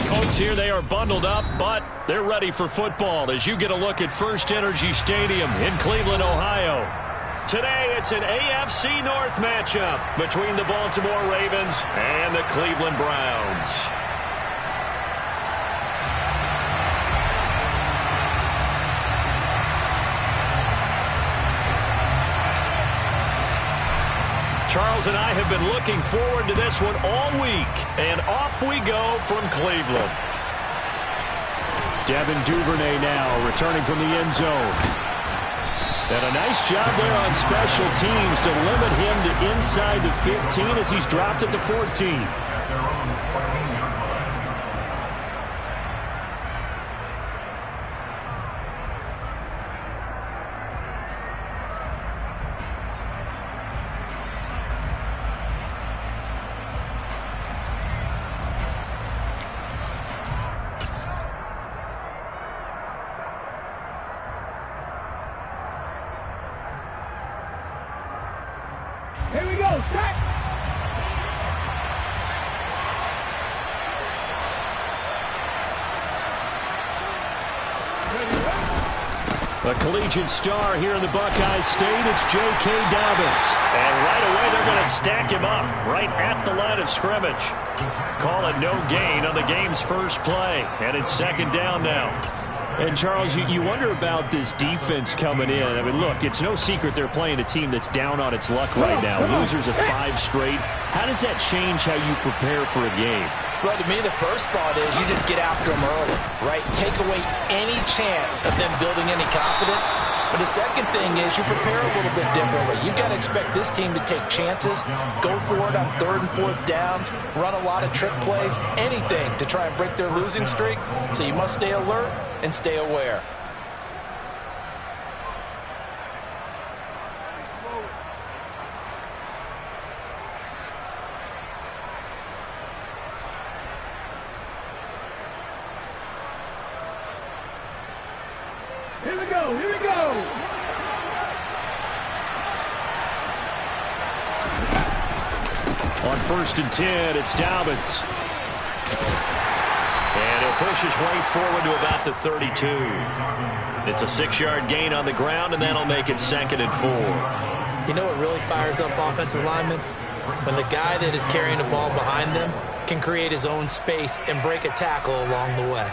Folks, here they are bundled up, but they're ready for football as you get a look at First Energy Stadium in Cleveland, Ohio. Today, it's an AFC North matchup between the Baltimore Ravens and the Cleveland Browns. Charles and I have been looking forward to this one all week, and off we go from Cleveland. Devin Duvernay now returning from the end zone. And a nice job there on special teams to limit him to inside the 15 as he's dropped at the 14. Here we go, set! A collegiate star here in the Buckeye State, it's J.K. Dobbins. And right away they're going to stack him up right at the line of scrimmage. Call it no gain on the game's first play, and it's second down now. And, Charles, you wonder about this defense coming in. I mean, look, it's no secret they're playing a team that's down on its luck right now. Losers of 5 straight. How does that change how you prepare for a game? Well, to me, the first thought is you just get after them early, right? Take away any chance of them building any confidence. But the second thing is you prepare a little bit differently. You've got to expect this team to take chances, go for it on 3rd and 4th downs, run a lot of trick plays, anything to try and break their losing streak. So you must stay alert and stay aware. Here we go, here we go! On 1st and 10, it's Dobbins. And he'll push his way forward to about the 32. It's a 6-yard gain on the ground, and that'll make it 2nd and 4. You know what really fires up offensive linemen? When the guy that is carrying the ball behind them can create his own space and break a tackle along the way.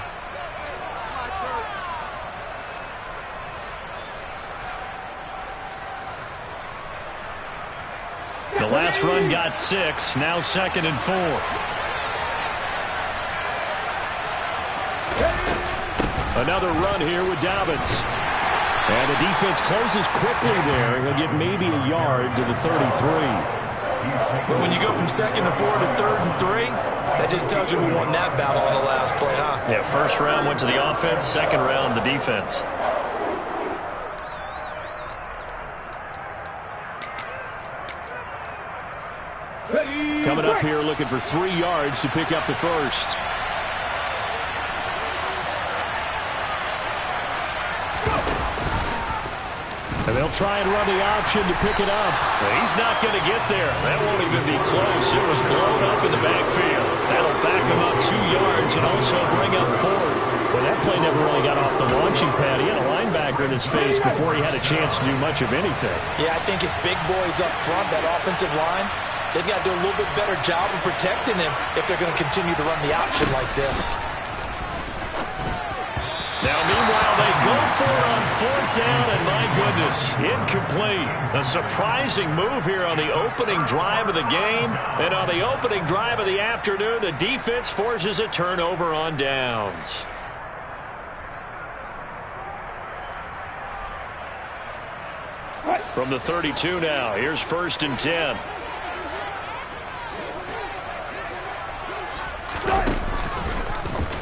The last run got 6, now 2nd and 4. Another run here with Dobbins. And the defense closes quickly there. He'll get maybe a yard to the 33. But when you go from 2nd and 4 to 3rd and 3, that just tells you who won that battle on the last play, huh? Yeah, first round went to the offense, second round the defense. Coming up here looking for 3 yards to pick up the first. And they'll try and run the option to pick it up. He's not going to get there. That won't even be close. It was blown up in the backfield. That'll back him up 2 yards and also bring up 4th. Well, that play never really got off the launching pad. He had a linebacker in his face before he had a chance to do much of anything. Yeah, I think his big boys up front, that offensive line, they've got to do a little bit better job of protecting him if they're going to continue to run the option like this. Now, meanwhile, they go for it on 4th down, and my goodness, incomplete. A surprising move here on the opening drive of the game. And on the opening drive of the afternoon, the defense forces a turnover on downs. From the 32 now, here's 1st and 10.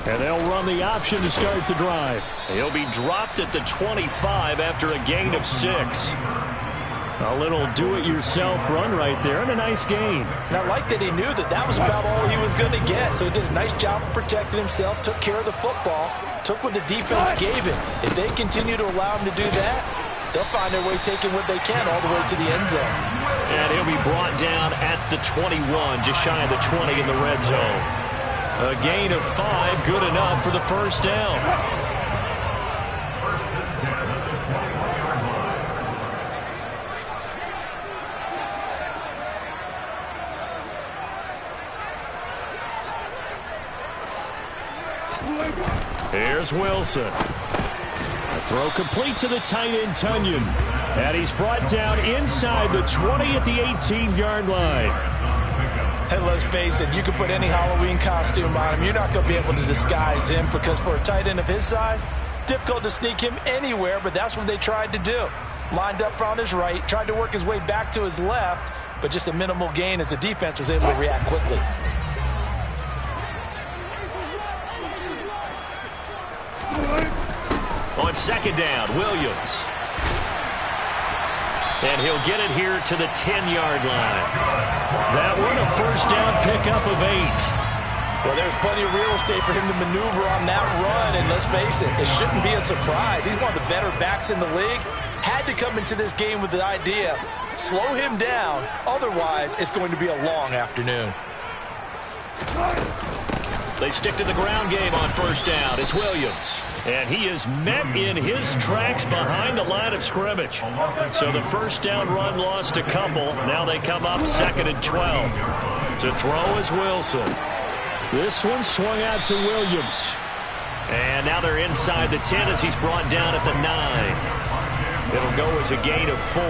And they'll run the option to start the drive. He'll be dropped at the 25 after a gain of 6. A little do-it-yourself run right there and a nice gain. And I like that he knew that that was about all he was going to get. So he did a nice job of protecting himself, took care of the football, took what the defense gave him. If they continue to allow him to do that, they'll find their way taking what they can all the way to the end zone. And he'll be brought down at the 21, just shy of the 20 in the red zone. A gain of 5, good enough for the first down. Here's Wilson. A throw complete to the tight end, Tunyon. And he's brought down inside the 20 at the 18-yard line. Hey, let's face it, you can put any Halloween costume on him. You're not going to be able to disguise him because for a tight end of his size, difficult to sneak him anywhere, but that's what they tried to do. Lined up on his right, tried to work his way back to his left, but just a minimal gain as the defense was able to react quickly. On second down, Williams. And he'll get it here to the 10-yard line. That one a first down pickup of 8. Well, there's plenty of real estate for him to maneuver on that run, and let's face it, it shouldn't be a surprise. He's one of the better backs in the league. Had to come into this game with the idea, slow him down, otherwise it's going to be a long afternoon. They stick to the ground game on first down. It's Williams. And he is met in his tracks behind the line of scrimmage. So the first down run lost a couple. Now they come up 2nd and 12. To throw is Wilson. This one swung out to Williams. And now they're inside the 10 as he's brought down at the 9. It'll go as a gain of 4.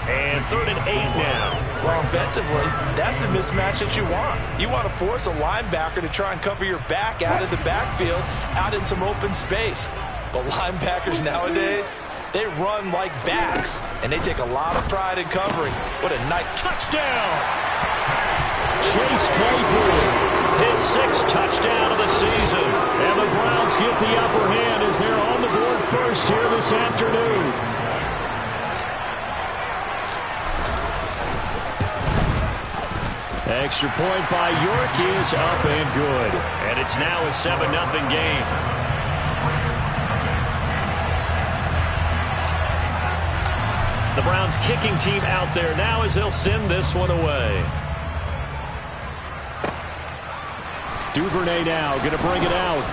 And 3rd and 8 now. Well, offensively, that's the mismatch that you want. You want to force a linebacker to try and cover your back out of the backfield, out in some open space. But linebackers nowadays, they run like backs, and they take a lot of pride in covering. What a nice touchdown! Chase Claypool, his 6th touchdown of the season. And the Browns get the upper hand as they're on the board first here this afternoon. Extra point by York is up and good. And it's now a 7-0 game. The Browns kicking team out there now as they'll send this one away. Duvernay now going to bring it out.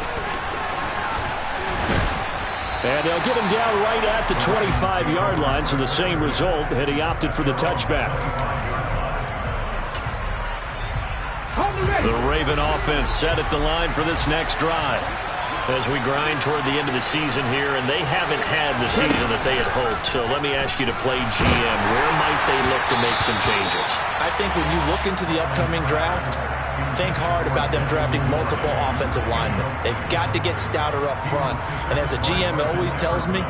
And they'll get him down right at the 25-yard line, so the same result had he opted for the touchback. The Raven offense set at the line for this next drive as we grind toward the end of the season here, and they haven't had the season that they had hoped. So let me ask you to play GM. Where might they look to make some changes? I think when you look into the upcoming draft, think hard about them drafting multiple offensive linemen. They've got to get stouter up front. And as a GM always tells me,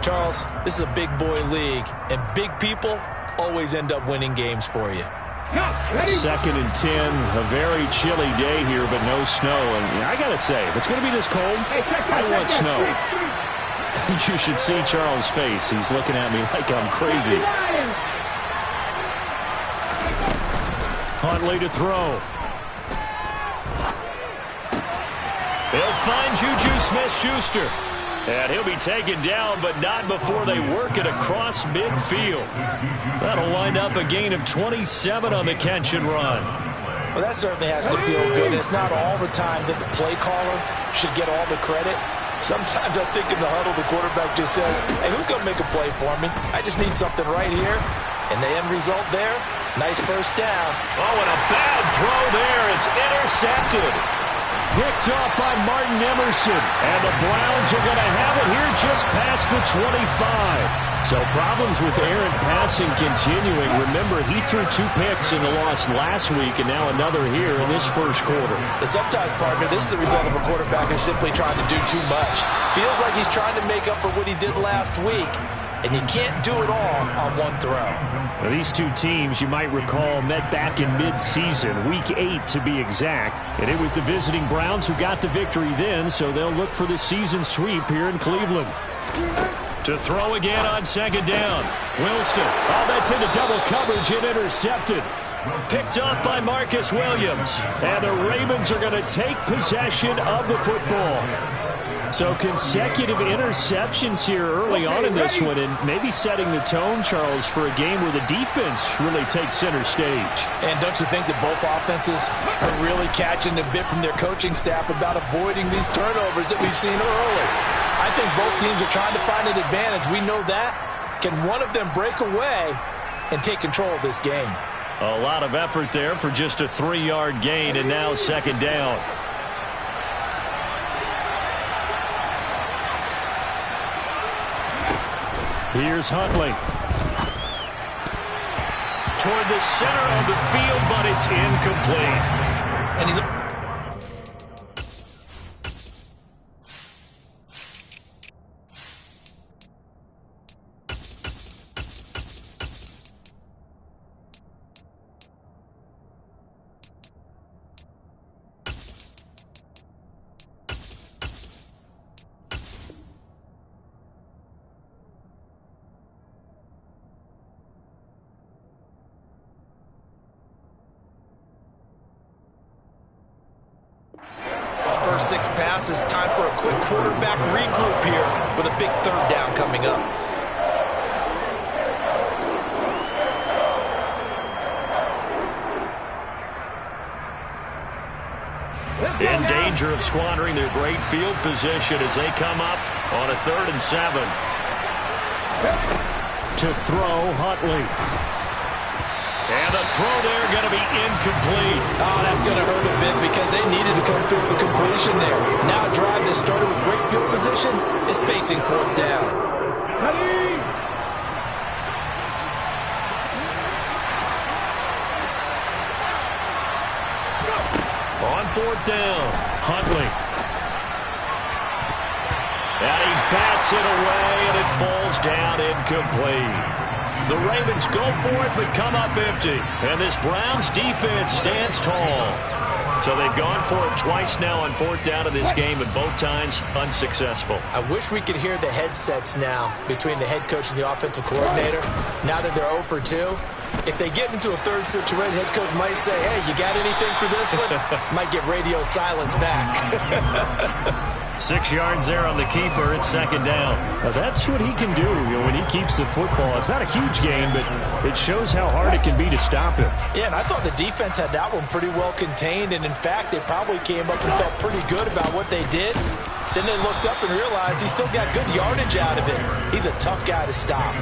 Charles, this is a big boy league, and big people always end up winning games for you. 2nd and 10, a very chilly day here, but no snow. And I got to say, if it's going to be this cold, I want snow. You should see Charles' face. He's looking at me like I'm crazy. Huntley to throw. They'll find Juju Smith-Schuster. And he'll be taken down, but not before they work it across midfield. That'll wind up a gain of 27 on the catch and run. Well, that certainly has to feel good. It's not all the time that the play caller should get all the credit. Sometimes I think in the huddle, the quarterback just says, hey, who's going to make a play for me? I just need something right here. And the end result there, nice first down. Oh, and a bad throw there. It's intercepted. Picked off by Martin Emerson. And the Browns are going to have it here just past the 25. So problems with errant passing continuing. Remember, he threw 2 picks in the loss last week, and now another here in this first quarter. The sometimes, partner, this is the result of a quarterback who's simply trying to do too much. Feels like he's trying to make up for what he did last week. And you can't do it all on one throw. Well, these two teams, you might recall, met back in mid-season, Week 8 to be exact. And it was the visiting Browns who got the victory then, so they'll look for the season sweep here in Cleveland. To throw again on second down. Wilson. Oh, that's into double coverage and intercepted. Picked off by Marcus Williams. And the Ravens are going to take possession of the football. So consecutive interceptions here early on in this one, and maybe setting the tone, Charles, for a game where the defense really takes center stage. And don't you think that both offenses are really catching a bit from their coaching staff about avoiding these turnovers that we've seen early? I think both teams are trying to find an advantage. We know that. Can one of them break away and take control of this game? A lot of effort there for just a 3-yard gain, and now second down. Here's Huntley. Toward the center of the field, but it's incomplete. And he's... First 6 passes, time for a quick quarterback regroup here with a big third down coming up. In danger of squandering their great field position as they come up on a 3rd and 7. To throw, Huntley. And the throw there going to be incomplete. Oh, that's going to hurt a bit because they needed to come through for completion there. Now a drive that started with great field position is facing 4th down. On 4th down, Huntley. and he bats it away, and it falls down incomplete. The Ravens go for it, but come up empty. And this Browns defense stands tall. So they've gone for it twice now on 4th down in this game, and both times unsuccessful. I wish we could hear the headsets now between the head coach and the offensive coordinator. Now that they're 0 for 2, if they get into a third situation, head coach might say, hey, you got anything for this one? Might get radio silence back. 6 yards there on the keeper. It's 2nd down. Now that's what he can do, when he keeps the football. It's not a huge gain, but it shows how hard it can be to stop him. Yeah, and I thought the defense had that one pretty well contained, and in fact, they probably came up and felt pretty good about what they did. Then they looked up and realized he still got good yardage out of it. He's a tough guy to stop.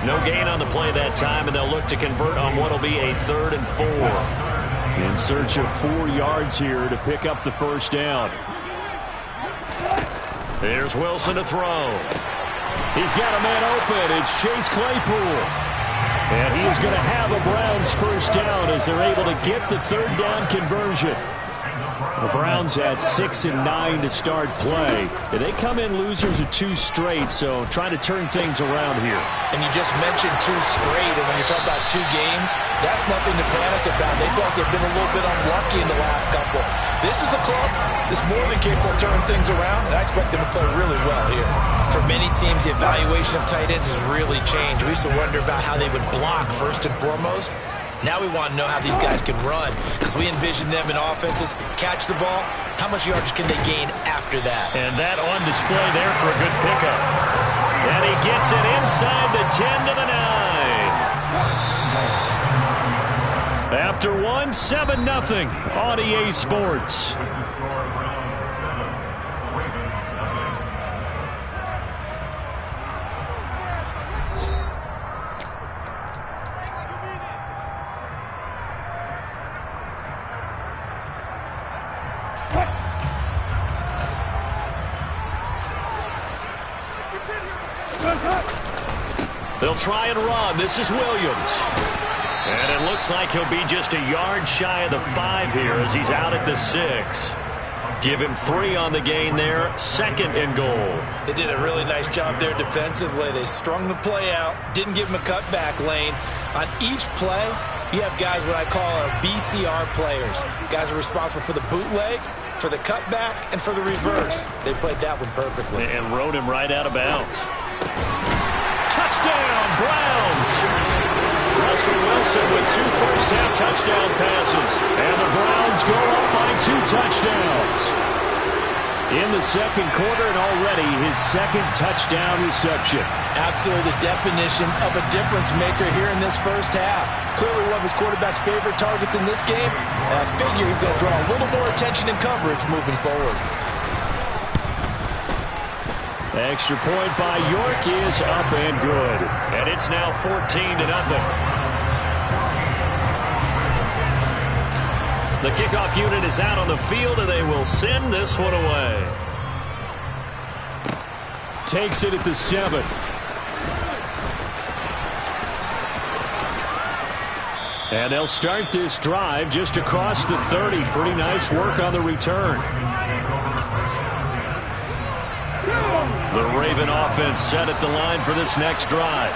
No gain on the play that time, and they'll look to convert on what will be a 3rd and 4. In search of 4 yards here to pick up the 1st down. Here's Wilson to throw. He's got a man open. It's Chase Claypool. And he is going to have a Browns 1st down as they're able to get the 3rd down conversion. The Browns at 6 and 9 to start play. And they come in losers of 2 straight, so trying to turn things around here. And you just mentioned 2 straight, and when you talk about 2 games, that's nothing to panic about. They felt they've been a little bit unlucky in the last couple. This is a club that's more than capable of turning things around, and I expect them to play really well here. For many teams, the evaluation of tight ends has really changed. We used to wonder about how they would block first and foremost. Now we want to know how these guys can run, because we envision them in offenses catch the ball. How much yardage can they gain after that? And that on display there for a good pickup. And he gets it inside the 10 to the 9. After one, 7-0 on EA Sports. They'll try and run. This is Williams. And it looks like he'll be just a yard shy of the 5 here as he's out at the 6. Give him 3 on the gain there. 2nd and goal. They did a really nice job there defensively. They strung the play out, didn't give him a cutback lane. On each play, you have guys what I call our BCR players. Guys are responsible for the bootleg, for the cutback, and for the reverse. They played that one perfectly. And rode him right out of bounds. Touchdown, Browns! Russell Wilson with 2 first-half touchdown passes. And the Browns go up by 2 touchdowns. in the second quarter, and already his second touchdown reception. Absolutely the definition of a difference maker here in this first half. Clearly one of his quarterback's favorite targets in this game. And I figure he's going to draw a little more attention and coverage moving forward. Extra point by York is up and good. And it's now 14-0. The kickoff unit is out on the field, and they will send this one away. Takes it at the 7. And they'll start this drive just across the 30. Pretty nice work on the return. The Raven offense set at the line for this next drive.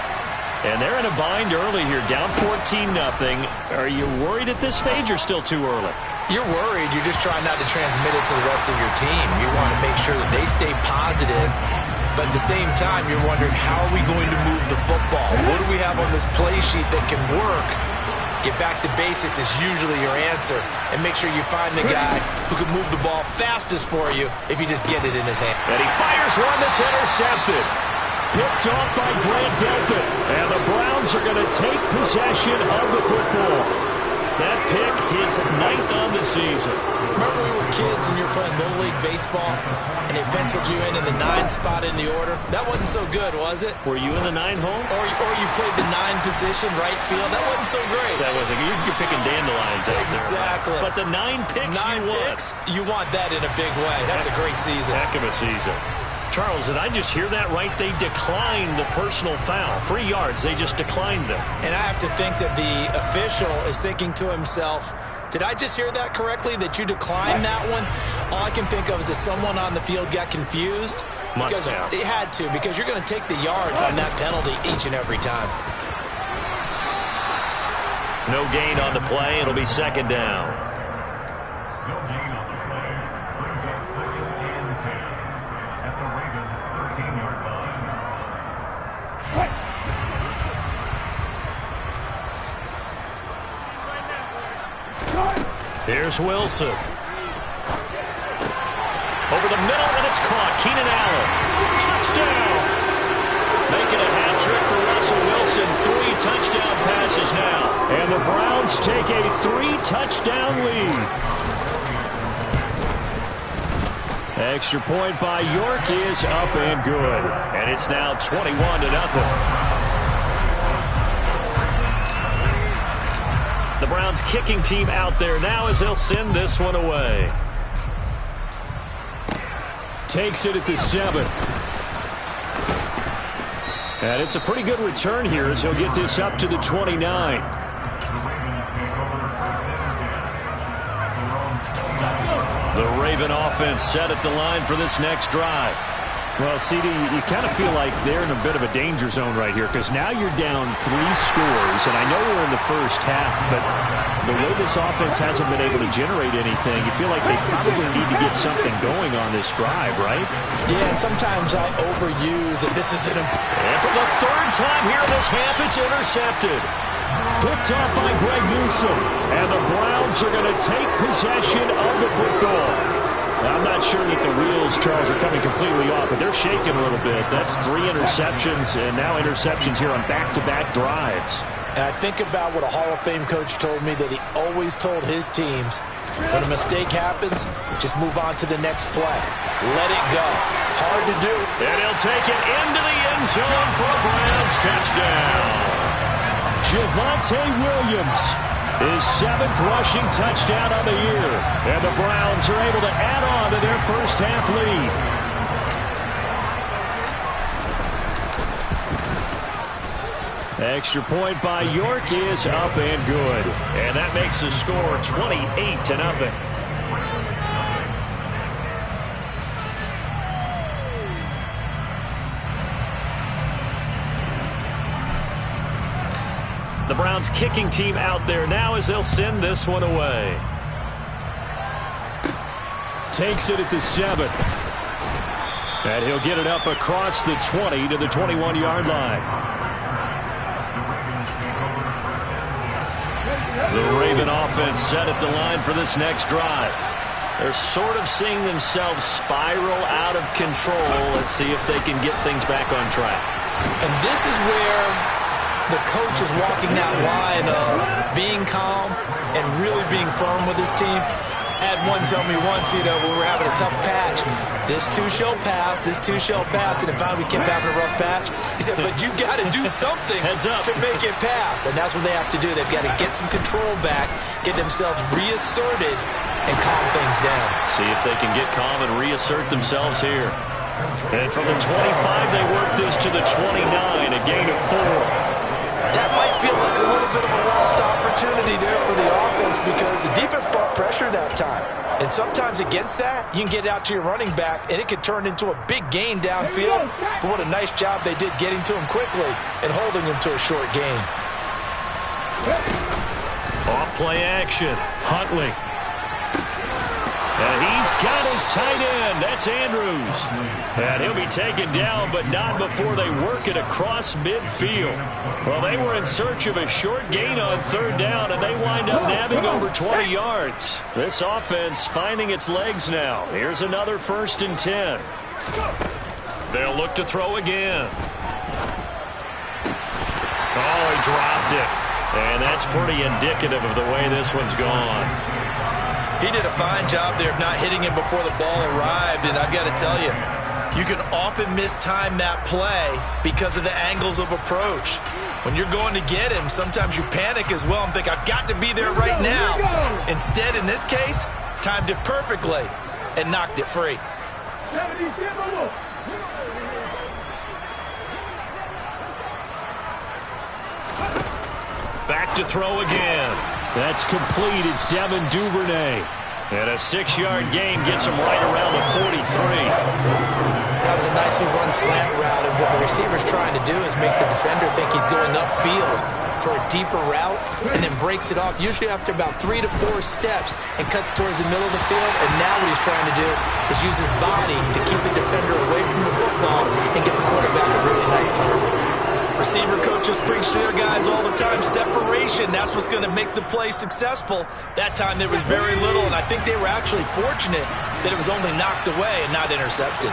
And they're in a bind early here, down 14-0. Are you worried at this stage or still too early? You're worried. You're just trying not to transmit it to the rest of your team. You want to make sure that they stay positive. But at the same time, you're wondering, how are we going to move the football? What do we have on this play sheet that can work? Get back to basics is usually your answer. And make sure you find the guy who can move the ball fastest for you if you just get it in his hand. And he fires one that's intercepted. Picked off by Grant Delpit. And the Browns are going to take possession of the football. That pick, his 9th on the season. Remember we were kids and you were playing Little League Baseball and they penciled you in the 9 spot in the order? That wasn't so good, was it? Were you in the 9 hole? Or you played the 9 position, right field? That wasn't so great. That wasn't. You're picking dandelions out exactly. there. But the 9 picks 9 picks, you want that in a big way. That's a great season. Heck of a season. Charles, did I just hear that right? They declined the personal foul. 3 yards, they just declined them. And I have to think that the official is thinking to himself, did I just hear that correctly, that you declined that one? All I can think of is that someone on the field got confused. Must have. It had to, because you're going to take the yards on that penalty each and every time. No gain on the play. It'll be second down. Here's Wilson. Over the middle, and it's caught. Keenan Allen. Touchdown! Making a hat trick for Russell Wilson. 3 touchdown passes now. And the Browns take a 3-touchdown lead. Extra point by York is up and good. And it's now 21-0. The Browns kicking team out there now as they'll send this one away. Takes it at the 7. And it's a pretty good return here as he'll get this up to the 29. The Raven offense set at the line for this next drive. Well, CD, you kind of feel like they're in a bit of a danger zone right here because now you're down 3 scores, and I know we're in the first half, but the way this offense hasn't been able to generate anything, you feel like they probably need to get something going on this drive, right? Yeah, and sometimes I overuse it. This isn't And for the 3rd time here in this half, it's intercepted. Picked off by Greg Newsome, and the Browns are going to take possession of the football. Now, I'm not sure that the wheels, Charles, are coming completely off, but they're shaking a little bit. That's 3 interceptions, and now interceptions here on back-to-back drives. And I think about what a Hall of Fame coach told me that he always told his teams, when a mistake happens, just move on to the next play. Let it go. Hard to do. And he'll take it into the end zone for a Browns touchdown. Javonte Williams, his 7th rushing touchdown of the year. And the Browns are able to add on to their first half lead. Extra point by York is up and good. And that makes the score 28-0. The Browns kicking team out there now as they'll send this one away. Takes it at the 7. And he'll get it up across the 20 to the 21-yard line. The Raven offense set at the line for this next drive. They're sort of seeing themselves spiral out of control. Let's see if they can get things back on track. And this is where the coach is walking that line of being calm and really being firm with his team. Had one tell me once, you know, when we were having a tough patch, this too shall pass, this too shall pass, and if finally we kept having a rough patch, he said, but you got to do something to make it pass, and that's what they have to do. They've got to get some control back, get themselves reasserted, and calm things down. See if they can get calm and reassert themselves here. And from the 25, they work this to the 29, a gain of 4. That might feel like a little bit of a lost opportunity there for the offense because the defense brought pressure that time. And sometimes against that, you can get out to your running back, and it could turn into a big gain downfield. But what a nice job they did getting to him quickly and holding him to a short gain. Off play action. Huntley. And he's got his tight end. That's Andrews. And he'll be taken down, but not before they work it across midfield. Well, they were in search of a short gain on third down, and they wind up nabbing over 20 yards. This offense finding its legs now. Here's another 1st and 10. They'll look to throw again. Oh, he dropped it. And that's pretty indicative of the way this one's gone. He did a fine job there of not hitting him before the ball arrived, and I've got to tell you, you can often mistime that play because of the angles of approach. When you're going to get him, sometimes you panic as well and think, I've got to be there right now. Instead, in this case, timed it perfectly and knocked it free. Back to throw again. That's complete. It's Devin Duvernay. And a 6-yard gain gets him right around the 43. That was a nicely run slant route, and what the receiver's trying to do is make the defender think he's going upfield for a deeper route and then breaks it off, usually after about 3 to 4 steps, and cuts towards the middle of the field. And now what he's trying to do is use his body to keep the defender away from the football and get the quarterback a really nice target. Receiver coaches preach to their guys all the time, separation, that's what's going to make the play successful. That time there was very little, and I think they were actually fortunate that it was only knocked away and not intercepted.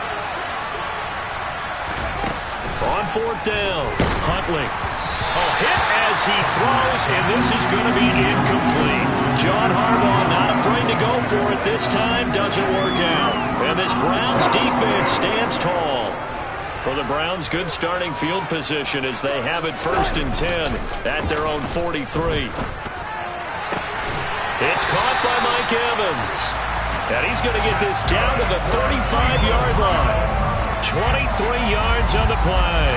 On 4th down, Huntley. A hit as he throws, and this is going to be incomplete. John Harbaugh not afraid to go for it this time, doesn't work out. And this Browns defense stands tall. For the Browns, good starting field position as they have it 1st and 10 at their own 43. It's caught by Mike Evans. And he's going to get this down to the 35-yard line. 23 yards on the play.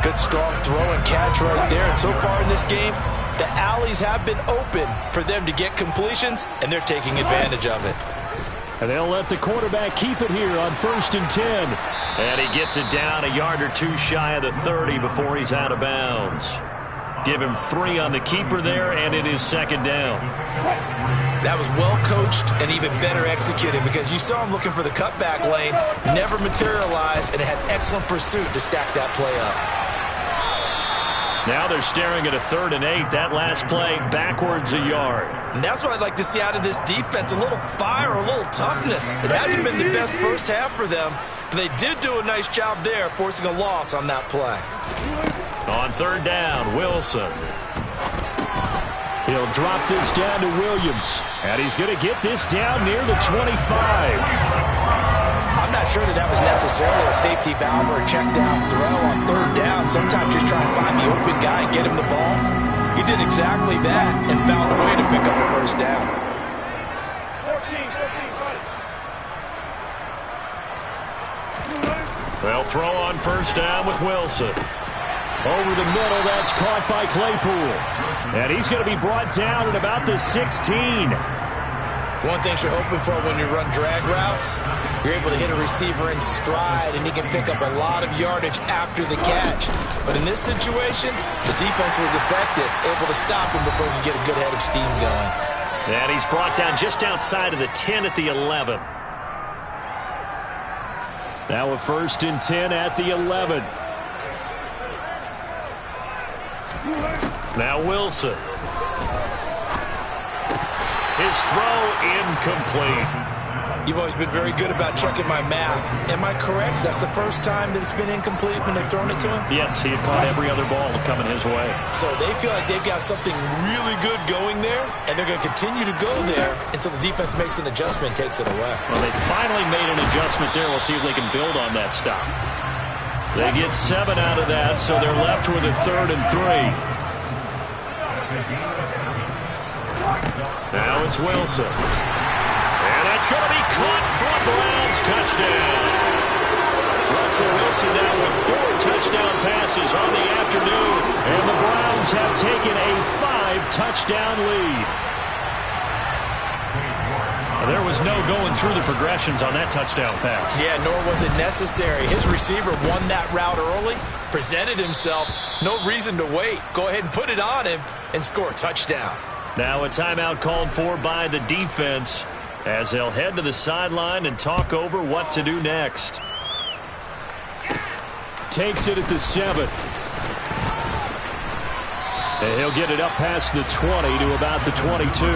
Good strong throw and catch right there. And so far in this game, the alleys have been open for them to get completions, and they're taking advantage of it. And they'll let the quarterback keep it here on 1st and 10. And he gets it down a yard or 2 shy of the 30 before he's out of bounds. Give him 3 on the keeper there, and it is 2nd down. That was well coached and even better executed because you saw him looking for the cutback lane, never materialized, and had excellent pursuit to stack that play up. Now they're staring at a 3rd and 8. That last play backwards a yard. And that's what I'd like to see out of this defense, a little fire, a little toughness. It hasn't been the best first half for them, but they did do a nice job there, forcing a loss on that play. On 3rd down, Wilson. He'll drop this down to Williams. And he's going to get this down near the 25. I'm not sure that was necessarily a safety valve or a check down throw on 3rd down. Sometimes just try and find the open guy and get him the ball. He did exactly that and found a way to pick up a 1st down. They'll throw on 1st down with Wilson. Over the middle, that's caught by Claypool. And he's going to be brought down at about the 16. One thing you're hoping for when you run drag routes, you're able to hit a receiver in stride, and he can pick up a lot of yardage after the catch. But in this situation, the defense was effective, able to stop him before he could get a good head of steam going. And he's brought down just outside of the 10 at the 11. Now a 1st and 10 at the 11. Now Wilson. His throw incomplete. You've always been very good about checking my math. Am I correct? That's the first time that it's been incomplete when they've thrown it to him? Yes, he had caught every other ball coming his way. So they feel like they've got something really good going there, and they're going to continue to go there until the defense makes an adjustment and takes it away. Well, they finally made an adjustment there. We'll see if they can build on that stop. They get 7 out of that, so they're left with a 3rd and 3. Now it's Wilson. And that's going to be caught for a Browns touchdown. Russell Wilson now with 4 touchdown passes on the afternoon. And the Browns have taken a 5-touchdown lead. There was no going through the progressions on that touchdown pass. Yeah, nor was it necessary. His receiver won that route early, presented himself. No reason to wait. Go ahead and put it on him and score a touchdown. Now a timeout called for by the defense as they'll head to the sideline and talk over what to do next. Takes it at the 7. And he'll get it up past the 20 to about the 22.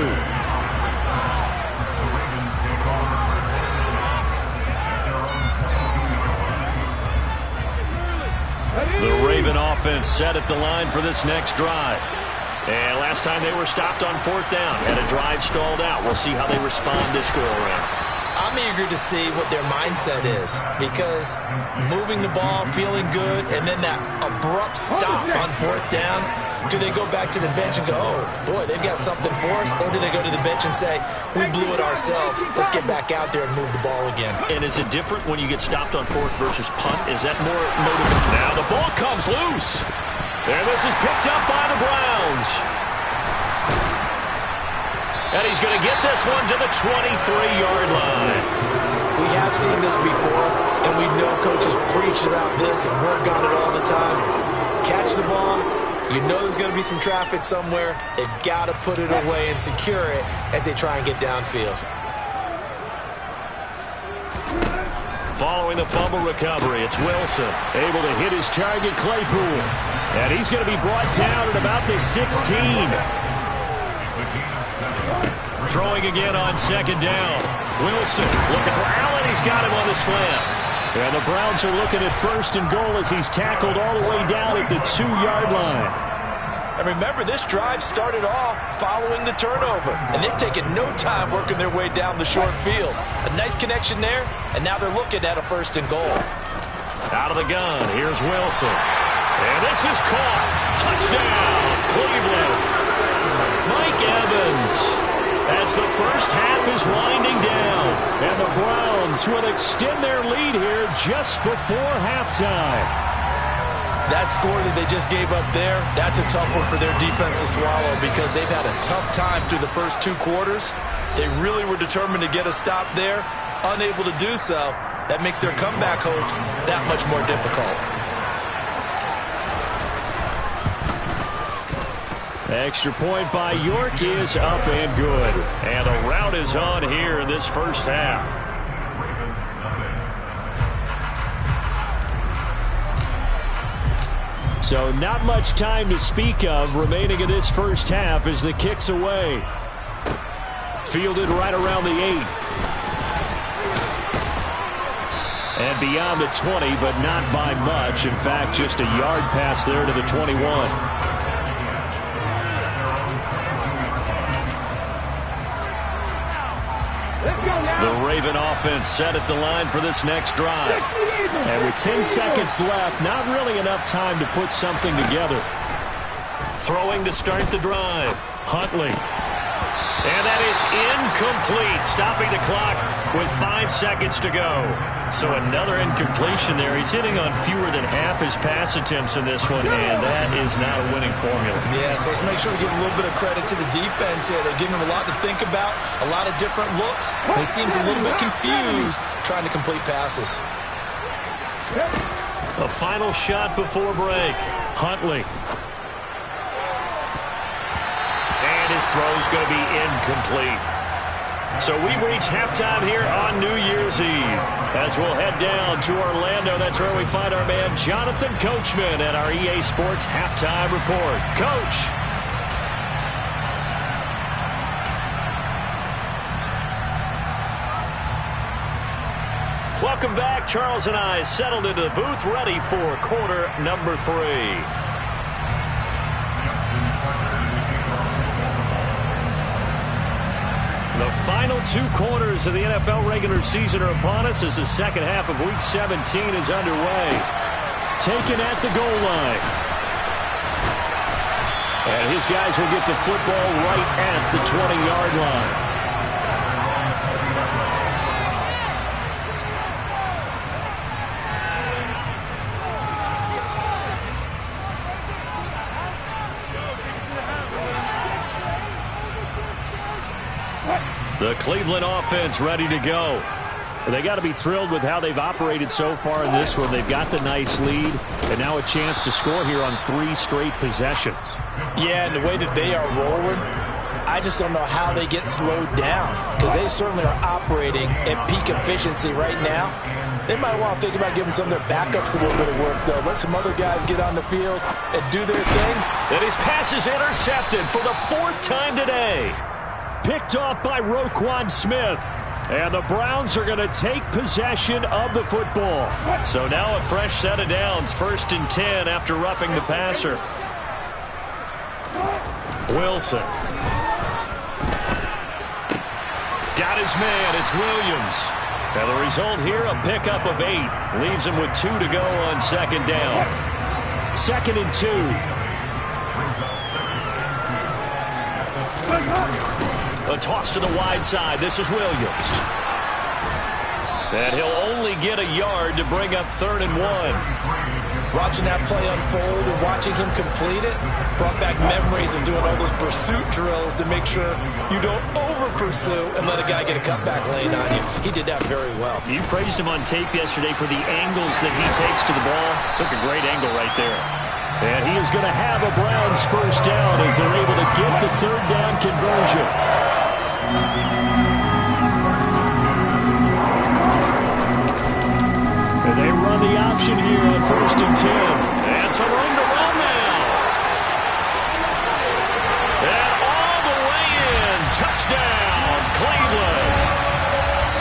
The Raven offense set at the line for this next drive. And last time they were stopped on 4th down. Had a drive stalled out. We'll see how they respond this go-around. I'm eager to see what their mindset is, because moving the ball, feeling good, and then that abrupt stop on 4th down, do they go back to the bench and go, oh, boy, they've got something for us? Or do they go to the bench and say, we blew it ourselves, let's get back out there and move the ball again? And is it different when you get stopped on 4th versus punt? Is that more motivating? Now the ball comes loose. And this is picked up by the Browns. And he's going to get this one to the 23-yard line. We have seen this before, and we know coaches preach about this and work on it all the time. Catch the ball. You know there's going to be some traffic somewhere. They've got to put it away and secure it as they try and get downfield. Following the fumble recovery, it's Wilson. Able to hit his target, Claypool. And he's going to be brought down at about the 16. Throwing again on 2nd down. Wilson looking for Allen. He's got him on the slam. And the Browns are looking at 1st and goal as he's tackled all the way down at the 2-yard line. And remember, this drive started off following the turnover, and they've taken no time working their way down the short field. A nice connection there, and now they're looking at a 1st and goal. Out of the gun, here's Wilson. And this is caught. Touchdown, Cleveland. Mike Evans. As the first half is winding down. And the Browns will extend their lead here just before halftime. That score that they just gave up there, that's a tough one for their defense to swallow, because they've had a tough time through the first 2 quarters. They really were determined to get a stop there. Unable to do so. That makes their comeback hopes that much more difficult. Extra point by York is up and good. And the rout is on here in this first half. So not much time to speak of remaining in this first half as the kick's away. Fielded right around the 8. And beyond the 20, but not by much. In fact, just a yard pass there to the 21. The Raven offense set at the line for this next drive. And with 10 seconds left, not really enough time to put something together. Throwing to start the drive. Huntley. And that is incomplete, stopping the clock with 5 seconds to go. So another incompletion there. He's hitting on fewer than half his pass attempts in this one, and that is not a winning formula. Yeah, so let's make sure we give a little bit of credit to the defense here. They're giving him a lot to think about, a lot of different looks, and he seems a little bit confused trying to complete passes. A final shot before break. Huntley. And his throw's going to be incomplete. So we've reached halftime here on New Year's Eve. As we'll head down to Orlando, that's where we find our man Jonathan Coachman at our EA Sports Halftime Report. Coach. Welcome back. Charles and I settled into the booth, ready for quarter number 3. The final 2 quarters of the NFL regular season are upon us as the second half of Week 17 is underway. Taken at the goal line. And his guys will get the football right at the 20-yard line. The Cleveland offense ready to go. They got to be thrilled with how they've operated so far in this one. They've got the nice lead, and now a chance to score here on 3 straight possessions. Yeah, and the way that they are rolling, I just don't know how they get slowed down, because they certainly are operating at peak efficiency right now. They might want to think about giving some of their backups a little bit of work, though. Let some other guys get on the field and do their thing. And his pass is intercepted for the 4th time today. Picked off by Roquan Smith. And the Browns are going to take possession of the football. So now a fresh set of downs. 1st and 10 after roughing the passer. Wilson. Got his man. It's Williams. And the result here, a pickup of 8. Leaves him with 2 to go on 2nd down. 2nd and 2. A toss to the wide side. This is Williams. And he'll only get a yard to bring up 3rd and 1. Watching that play unfold and watching him complete it brought back memories of doing all those pursuit drills to make sure you don't over-pursue and let a guy get a cutback lane on you. He did that very well. You praised him on tape yesterday for the angles that he takes to the ball. Took a great angle right there. And he is going to have a Browns 1st down as they're able to get the 3rd down conversion. And they run the option here on 1st and 10. And some room to run now. And all the way in. Touchdown, Cleveland.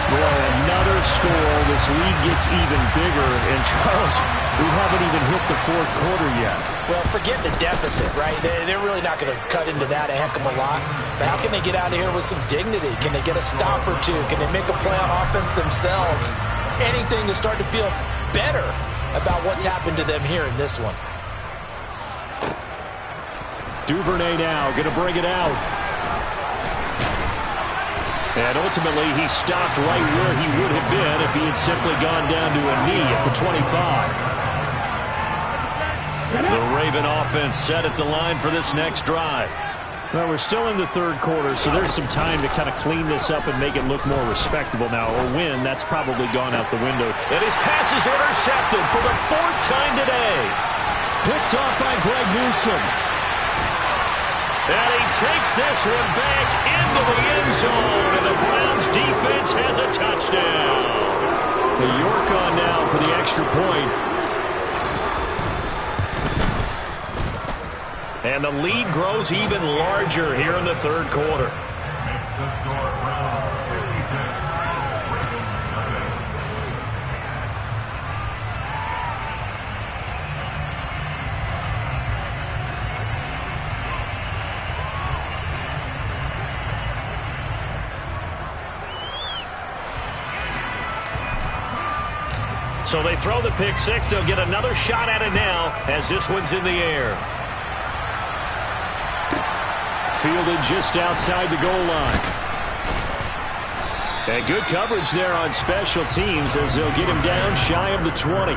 Boy, another score. This lead gets even bigger. And Charles, we haven't even hit the 4th quarter yet. Well, forget the deficit, right? They're really not going to cut into that a heck of a lot. But how can they get out of here with some dignity? Can they get a stop or 2? Can they make a play on offense themselves? Anything to start to feel better about what's happened to them here in this one. Duvernay now going to bring it out. And ultimately, he stopped right where he would have been if he had simply gone down to a knee at the 25. The Raven offense set at the line for this next drive. Well, we're still in the 3rd quarter, so there's some time to kind of clean this up and make it look more respectable now. Or win, that's probably gone out the window. And his pass is intercepted for the 4th time today. Picked off by Greg Newsome. And he takes this one back into the end zone, and the Browns defense has a touchdown. The York on now for the extra point. And the lead grows even larger here in the 3rd quarter. So they throw the pick 6. They'll get another shot at it now as this one's in the air. Fielded just outside the goal line. And good coverage there on special teams as they'll get him down shy of the 20.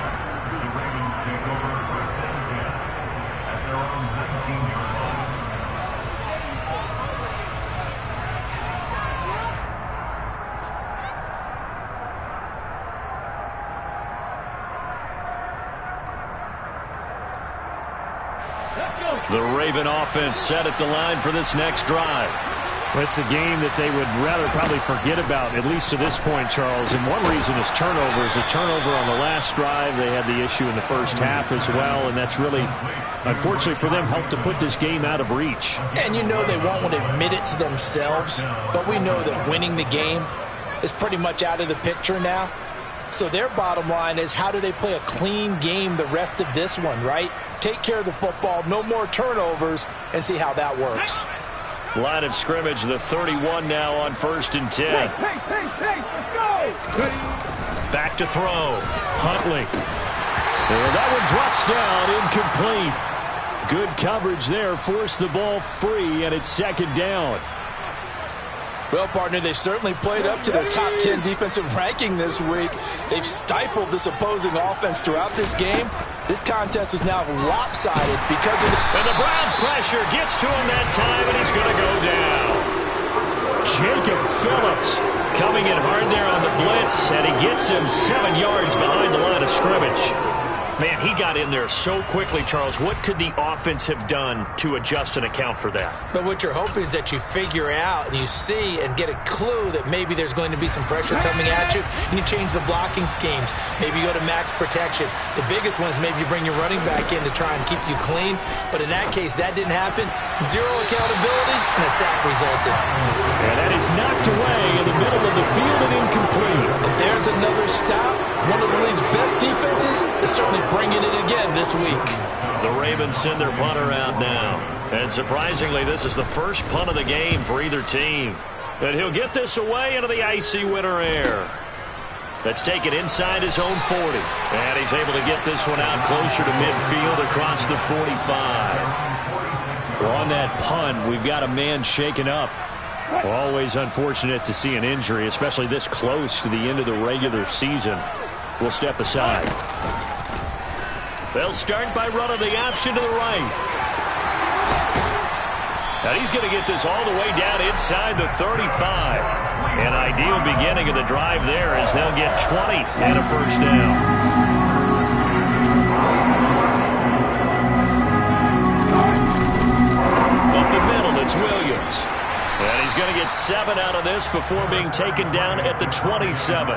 The Raven offense set at the line for this next drive. It's a game that they would rather probably forget about, at least to this point, Charles. And one reason is turnovers. A turnover on the last drive. They had the issue in the first half as well, and that's really, unfortunately for them, helped to put this game out of reach. And you know they won't want to admit it to themselves, but we know that winning the game is pretty much out of the picture now. So their bottom line is, how do they play a clean game the rest of this one, right? Take care of the football, no more turnovers, and see how that works. Line of scrimmage, the 31 now on 1st and 10. Hey, let's go! Back to throw. Huntley. And that one drops down, incomplete. Good coverage there, forced the ball free, and it's 2nd down. Well, partner, they've certainly played up to their top 10 defensive ranking this week. They've stifled this opposing offense throughout this game. This contest is now lopsided because of the... And the Browns pressure gets to him that time, and he's going to go down. Jacob Phillips coming in hard there on the blitz, and he gets him 7 yards behind the line of scrimmage. Man, he got in there so quickly, Charles. What could the offense have done to adjust and account for that? But what you're hoping is that you figure out and you see and get a clue that maybe there's going to be some pressure coming at you, and you change the blocking schemes. Maybe you go to max protection. The biggest one is maybe you bring your running back in to try and keep you clean. But in that case, that didn't happen. Zero accountability, and a sack resulted. And that is knocked away in the middle of the field and incomplete. And there's another stop. One of the league's best defenses is certainly bringing it again this week. The Ravens send their punter out now. And surprisingly, this is the first punt of the game for either team. And he'll get this away into the icy winter air. Let's take it inside his own 40. And he's able to get this one out closer to midfield across the 45. Well, on that punt, we've got a man shaken up. Always unfortunate to see an injury, especially this close to the end of the regular season. We'll step aside. They'll start by running the option to the right. And he's going to get this all the way down inside the 35. An ideal beginning of the drive there as they'll get 20 and a first down. Up the middle, it's Williams. And he's going to get 7 out of this before being taken down at the 27.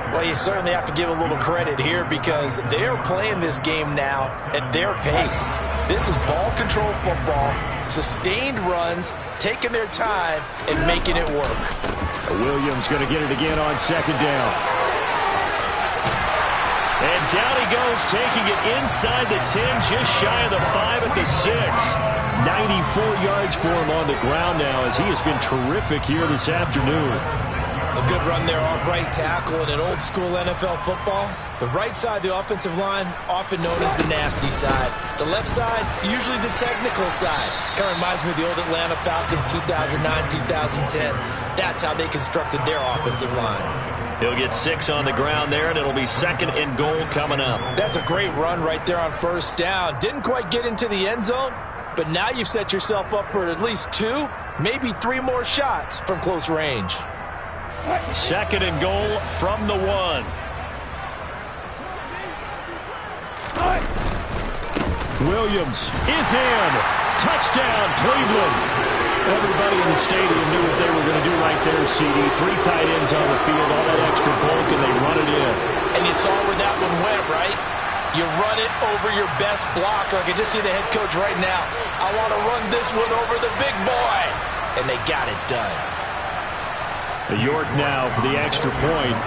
Well, you certainly have to give a little credit here because they're playing this game now at their pace. This is ball control football, sustained runs, taking their time, and making it work. Williams going to get it again on 2nd down. And down he goes, taking it inside the 10, just shy of the 5 at the 6. 94 yards for him on the ground now as he has been terrific here this afternoon. A good run there off right tackle in an old-school NFL football. The right side of the offensive line, often known as the nasty side. The left side, usually the technical side. Kind of reminds me of the old Atlanta Falcons 2009-2010. That's how they constructed their offensive line. He'll get 6 on the ground there, and it'll be 2nd and goal coming up. That's a great run right there on first down. Didn't quite get into the end zone, but now you've set yourself up for at least 2, maybe 3 more shots from close range. 2nd and goal from the 1. Williams is in. Touchdown, Cleveland. Everybody in the stadium knew what they were going to do right there, CD. 3 tight ends on the field, all that extra bulk, and they run it in. And you saw where that one went, right? You run it over your best blocker. I can just see the head coach right now. I want to run this one over the big boy. And they got it done. York now for the extra point.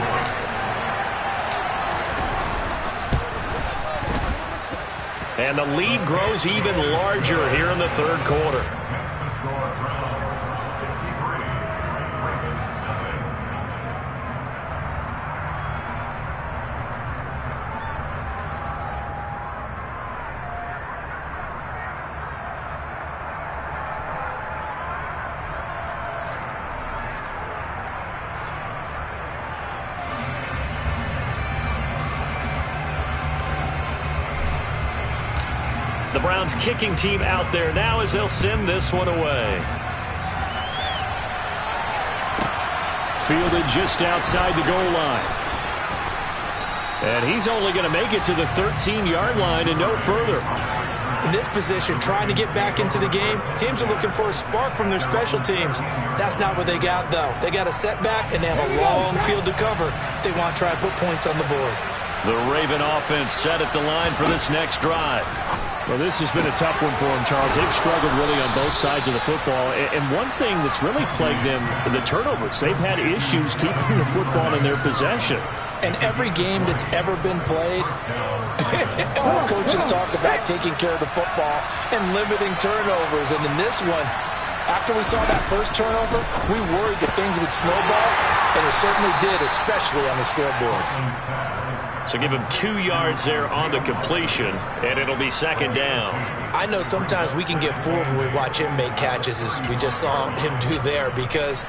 And the lead grows even larger here in the 3rd quarter. The Browns kicking team out there now as they'll send this one away. Fielded just outside the goal line. And he's only going to make it to the 13-yard line and no further. In this position, trying to get back into the game, teams are looking for a spark from their special teams. That's not what they got, though. They got a setback, and they have a long field to cover if they want to try and put points on the board. The Raven offense set at the line for this next drive. Well, this has been a tough one for them, Charles. They've struggled really on both sides of the football. And one thing that's really plagued them, the turnovers. They've had issues keeping the football in their possession. And every game that's ever been played, all coaches talk about taking care of the football and limiting turnovers. And in this one, after we saw that first turnover, we worried that things would snowball, and it certainly did, especially on the scoreboard. So give him 2 yards there on the completion, and it'll be second down. I know sometimes we can get fooled when we watch him make catches, as we just saw him do there, because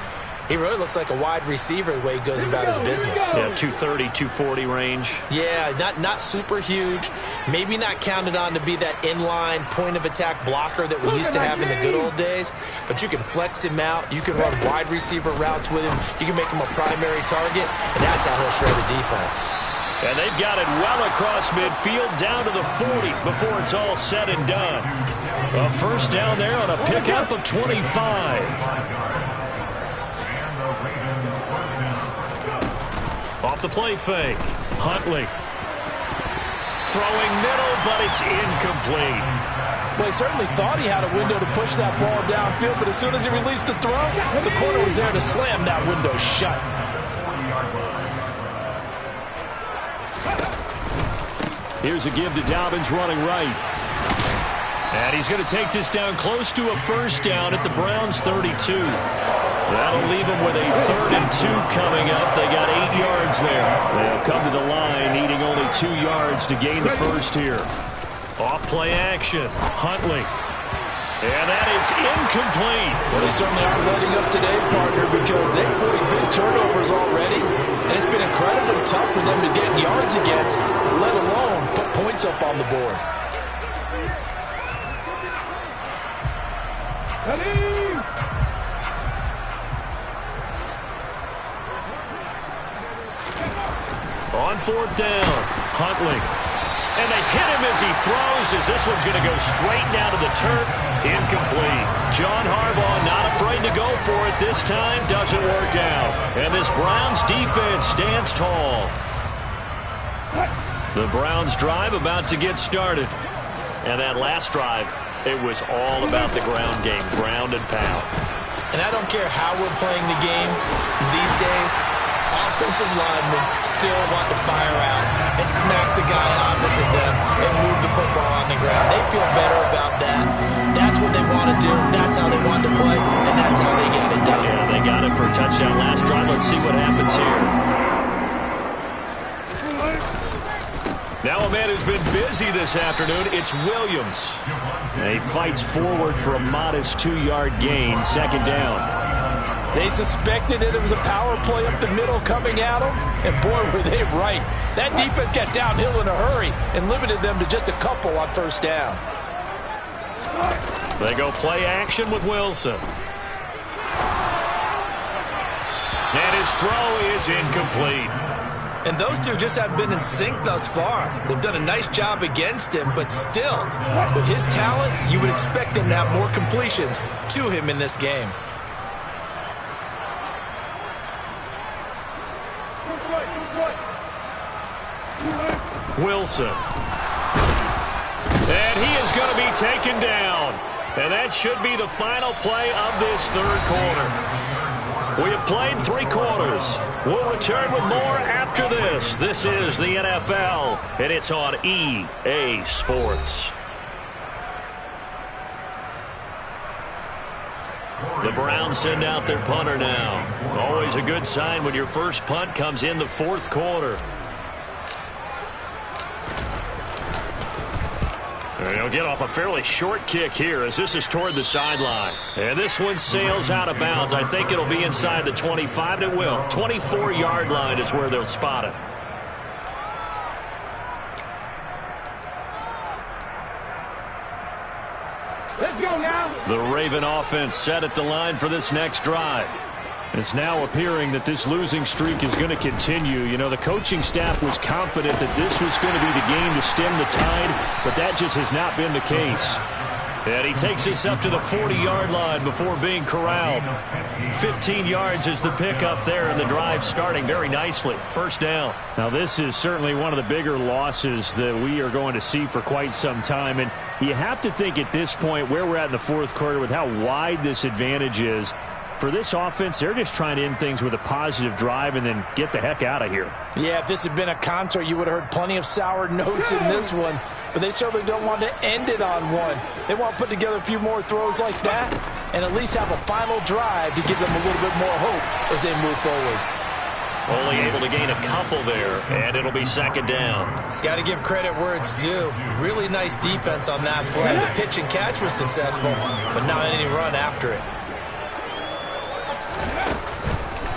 he really looks like a wide receiver the way he goes about his business. Yeah, 230, 240 range. Yeah, not super huge. Maybe not counted on to be that inline point-of-attack blocker that we used to have in the good old days. But you can flex him out. You can run wide receiver routes with him. You can make him a primary target, and that's how he'll shred a defense. And they've got it well across midfield, down to the 40 before it's all said and done. A first down there on a pickup of 25. Off the play fake. Huntley. Throwing middle, but it's incomplete. Well, he certainly thought he had a window to push that ball downfield, but as soon as he released the throw, the corner was there to slam that window shut. Here's a give to Dobbins running right. And he's going to take this down close to a first down at the Browns' 32. That'll leave them with a 3rd and 2 coming up. They got 8 yards there. They'll come to the line, needing only 2 yards to gain the first here. Off play action. Huntley. And that is incomplete. Well, they certainly aren't letting up today, partner, because they've forced big turnovers already. And it's been incredibly tough for them to get yards against, let alone put points up on the board. On 4th down, Huntley. And they hit him as he throws, as this one's going to go straight down to the turf. Incomplete. John Harbaugh not afraid to go for it this time. Doesn't work out. And this Browns defense stands tall. The Browns drive about to get started. And that last drive, it was all about the ground game, ground and pound. And I don't care how we're playing the game these days, offensive linemen still want to fire out and smack the guy opposite them and move the football on the ground. They feel better about that. That's what they want to do. That's how they want to play, and that's how they get it done. Yeah, they got it for a touchdown last drive. Let's see what happens here. Now a man who's been busy this afternoon, it's Williams. He fights forward for a modest 2-yard gain, 2nd down. They suspected that it was a power play up the middle coming at them, and boy, were they right. That defense got downhill in a hurry and limited them to just a couple on 1st down. They go play action with Wilson. And his throw is incomplete. And those two just haven't been in sync thus far. They've done a nice job against him, but still, with his talent, you would expect him to have more completions to him in this game. Wilson. And he is going to be taken down. And that should be the final play of this 3rd quarter. We have played 3 quarters. We'll return with more after this. This is the NFL, and it's on EA Sports. The Browns send out their punter now. Always a good sign when your first punt comes in the 4th quarter. And he'll get off a fairly short kick here as this is toward the sideline. And this one sails out of bounds. I think it'll be inside the 25. It will. 24-yard line is where they'll spot it. Let's go now. The Raven offense set at the line for this next drive. It's now appearing that this losing streak is going to continue. You know, the coaching staff was confident that this was going to be the game to stem the tide, but that just has not been the case. And he takes us up to the 40-yard line before being corralled. 15 yards is the pickup there, and the drive starting very nicely. First down. Now, this is certainly one of the bigger losses that we are going to see for quite some time. And you have to think at this point where we're at in the fourth quarter with how wide this advantage is. For this offense, they're just trying to end things with a positive drive and then get the heck out of here. Yeah, if this had been a concert, you would have heard plenty of sour notes in this one. But they certainly don't want to end it on one. They want to put together a few more throws like that and at least have a final drive to give them a little bit more hope as they move forward. Only able to gain a couple there, and it'll be second down. Got to give credit where it's due. Really nice defense on that play. The pitch and catch was successful, but not any run after it.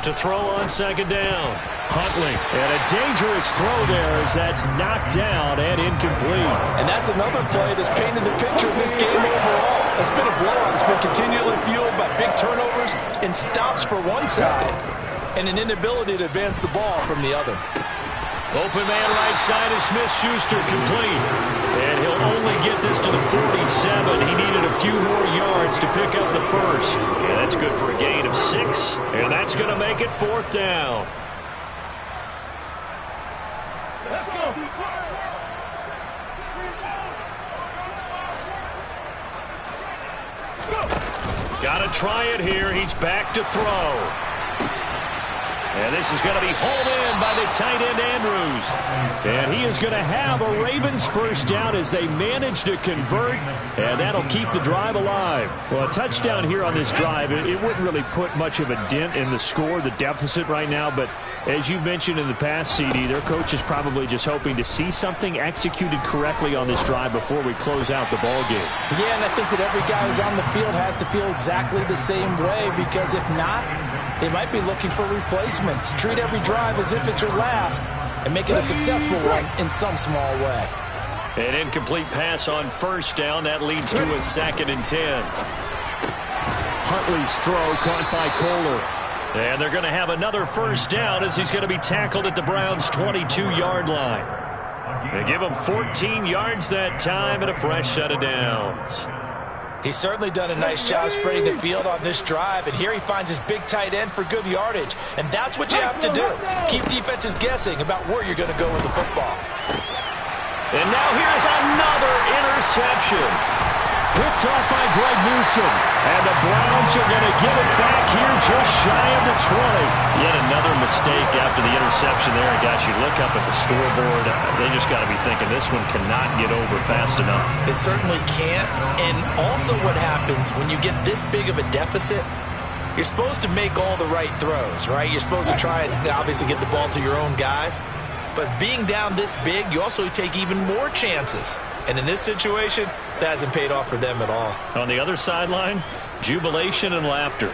To throw on second down. Huntley, and a dangerous throw there as that's knocked down and incomplete. And that's another play that's painted the picture of this game overall. It's been a blowout. It's been continually fueled by big turnovers and stops for one side and an inability to advance the ball from the other. Open man right side is Smith-Schuster, complete. And he'll only get this to the 47. He needed a few more yards to pick up the first. And that's good for a gain of 6. And that's going to make it fourth down. Let's go. Got to try it here. He's back to throw. And this is going to be hauled in by the tight end, Andrews. And he is going to have a Ravens first down as they manage to convert, and that'll keep the drive alive. Well, a touchdown here on this drive, it wouldn't really put much of a dent in the score, the deficit right now, but as you mentioned in the past, CD, their coach is probably just hoping to see something executed correctly on this drive before we close out the ball game. Yeah, and I think that every guy who's on the field has to feel exactly the same way, because if not, they might be looking for replacements. Treat every drive as if it's your last and make it a successful one in some small way. An incomplete pass on first down. That leads to a 2nd and 10. Huntley's throw caught by Kohler. And they're going to have another first down as he's going to be tackled at the Browns' 22-yard line. They give him 14 yards that time and a fresh set of downs. He's certainly done a nice job spreading the field on this drive, and here he finds his big tight end for good yardage. And that's what you have to do. Keep defenses guessing about where you're going to go with the football. And now here's another interception. Picked off by Greg Newsome. And the Browns are going to give it back here just shy of the 20. Yet another mistake after the interception there. And guys, you look up at the scoreboard, they just got to be thinking this one cannot get over fast enough. It certainly can't. And also what happens when you get this big of a deficit, you're supposed to make all the right throws, right? You're supposed to try and obviously get the ball to your own guys. But being down this big, you also take even more chances. And in this situation, that hasn't paid off for them at all. On the other sideline, jubilation and laughter.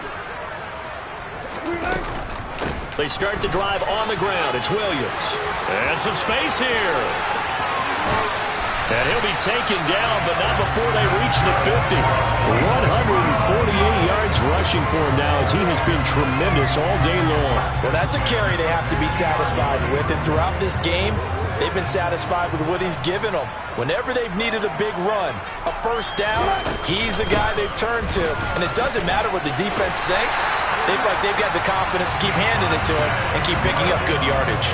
They start the drive on the ground. It's Williams. And some space here. And he'll be taken down, but not before they reach the 50. 148 yards rushing for him now as he has been tremendous all day long. Well, that's a carry they have to be satisfied with. And throughout this game, they've been satisfied with what he's given them. Whenever they've needed a big run, a first down, he's the guy they've turned to. And it doesn't matter what the defense thinks. They've got the confidence to keep handing it to him and keep picking up good yardage.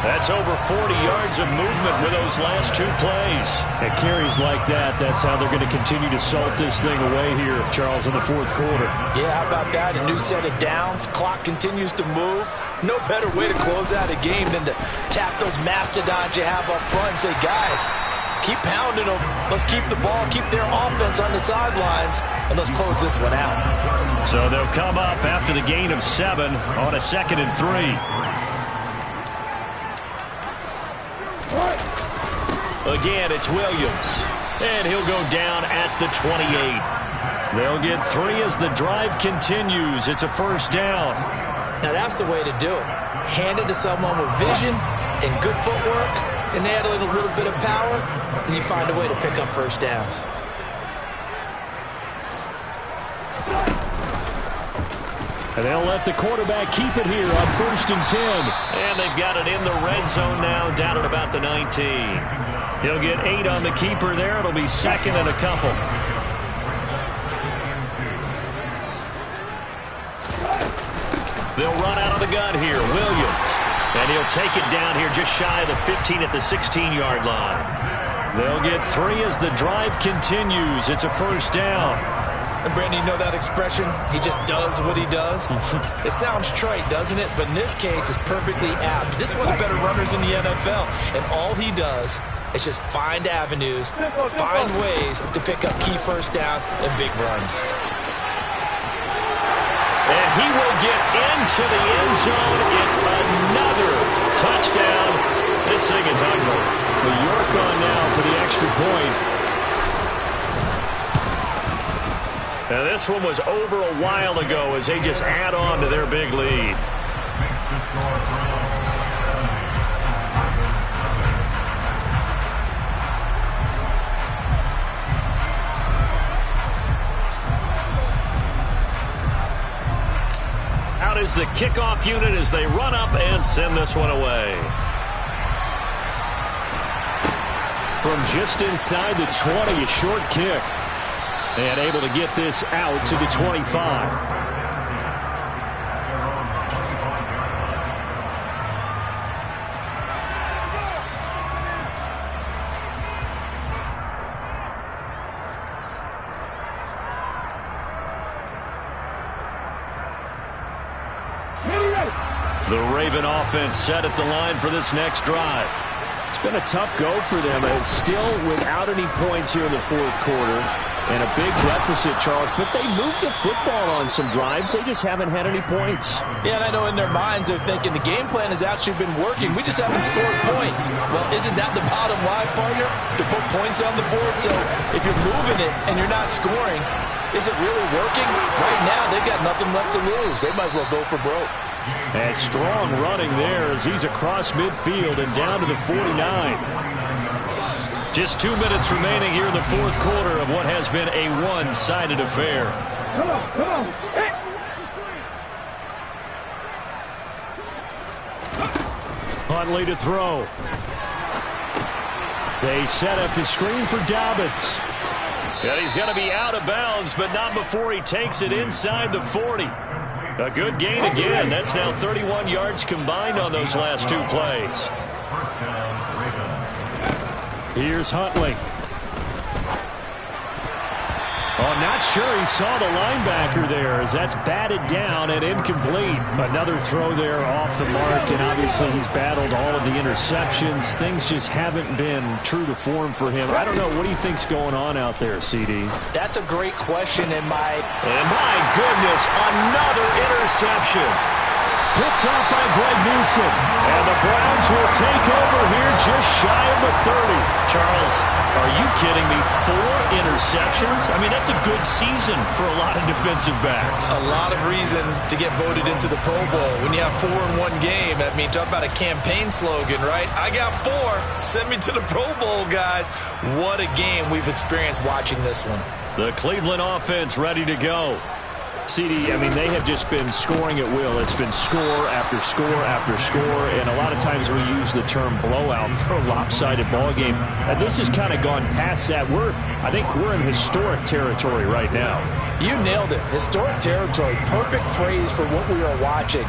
That's over 40 yards of movement with those last 2 plays. And carries like that, that's how they're going to continue to salt this thing away here, Charles, in the fourth quarter. Yeah, how about that? A new set of downs. Clock continues to move. No better way to close out a game than to tap those mastodons you have up front and say, guys, keep pounding them. Let's keep the ball, keep their offense on the sidelines, and let's close this one out. So they'll come up after the gain of 7 on a 2nd and 3. Again, it's Williams. And he'll go down at the 28. They'll get 3 as the drive continues. It's a first down. Now that's the way to do it. Hand it to someone with vision and good footwork, and add a little bit of power, and you find a way to pick up first downs. And they'll let the quarterback keep it here on 1st and 10. And they've got it in the red zone now, down at about the 19. He'll get 8 on the keeper there. It'll be 2nd and a couple. They'll run out of the gun here. Williams. And he'll take it down here just shy of the 15 at the 16-yard line. They'll get 3 as the drive continues. It's a first down. And Brandon, you know that expression? He just does what he does. It sounds trite, doesn't it? But in this case, it's perfectly apt. This is one of the better runners in the NFL. And all he does is just find avenues, find ways to pick up key first downs and big runs. And he will get into the end zone. It's another touchdown. This thing is ugly. Well, York on now for the extra point. Now, this one was over a while ago as they just add on to their big lead. Out is the kickoff unit as they run up and send this one away. From just inside the 20, a short kick. And able to get this out to the 25. The Raven offense set at the line for this next drive. It's been a tough go for them. It's still without any points here in the fourth quarter. And a big deficit, Charles, but they moved the football on some drives. They just haven't had any points. Yeah, and I know in their minds they're thinking the game plan has actually been working. We just haven't scored points. Well, isn't that the bottom line, partner? To put points on the board. So if you're moving it and you're not scoring, is it really working? Right now, they've got nothing left to lose. They might as well go for broke. And strong running there as he's across midfield and down to the 49. Just 2 minutes remaining here in the fourth quarter of what has been a one-sided affair. Come on. Hey. Huntley to throw. They set up the screen for Dobbins. And he's going to be out of bounds, but not before he takes it inside the 40. A good gain again. That's now 31 yards combined on those last 2 plays. Here's Huntley. Oh, not sure he saw the linebacker there as that's batted down and incomplete. Another throw there off the mark, and obviously he's battled all of the interceptions. Things just haven't been true to form for him. I don't know. What do you think's going on out there, CD? That's a great question, and my goodness, another interception. Picked off by Greg Newsome. And the Browns will take over here just shy of the 30. Charles, are you kidding me? 4 interceptions? I mean, that's a good season for a lot of defensive backs. A lot of reason to get voted into the Pro Bowl. When you have 4 in one game, I mean, talk about a campaign slogan, right? I got 4. Send me to the Pro Bowl, guys. What a game we've experienced watching this one. The Cleveland offense ready to go. CD, I mean, they have just been scoring at will. It's been score after score after score, and a lot of times we use the term blowout for a lopsided ball game. And this has kind of gone past that. I think we're in historic territory right now. You nailed it. Historic territory. Perfect phrase for what we are watching.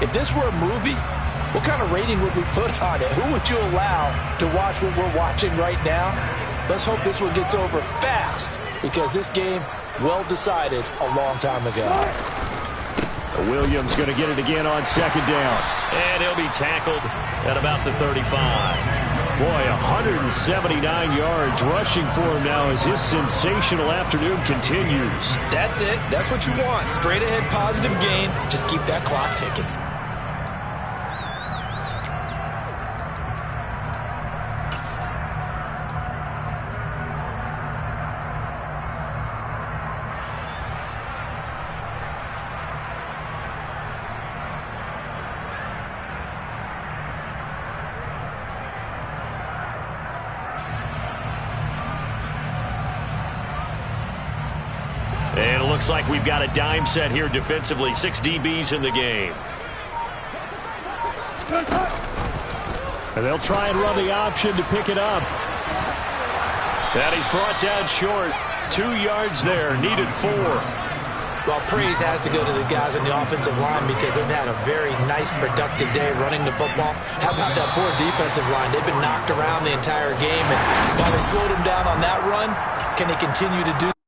If this were a movie, what kind of rating would we put on it? Who would you allow to watch what we're watching right now? Let's hope this one gets over fast, because this game, well decided a long time ago. Williams going to get it again on second down. And he'll be tackled at about the 35. Boy, 179 yards rushing for him now as his sensational afternoon continues. That's it. That's what you want. Straight ahead positive gain. Just keep that clock ticking. And it looks like we've got a dime set here defensively. 6 DBs in the game. And they'll try and run the option to pick it up. And he's brought down short. 2 yards there. Needed 4. Well, praise has to go to the guys on the offensive line because they've had a very nice, productive day running the football. How about that poor defensive line? They've been knocked around the entire game, and while they slowed them down on that run, can they continue to do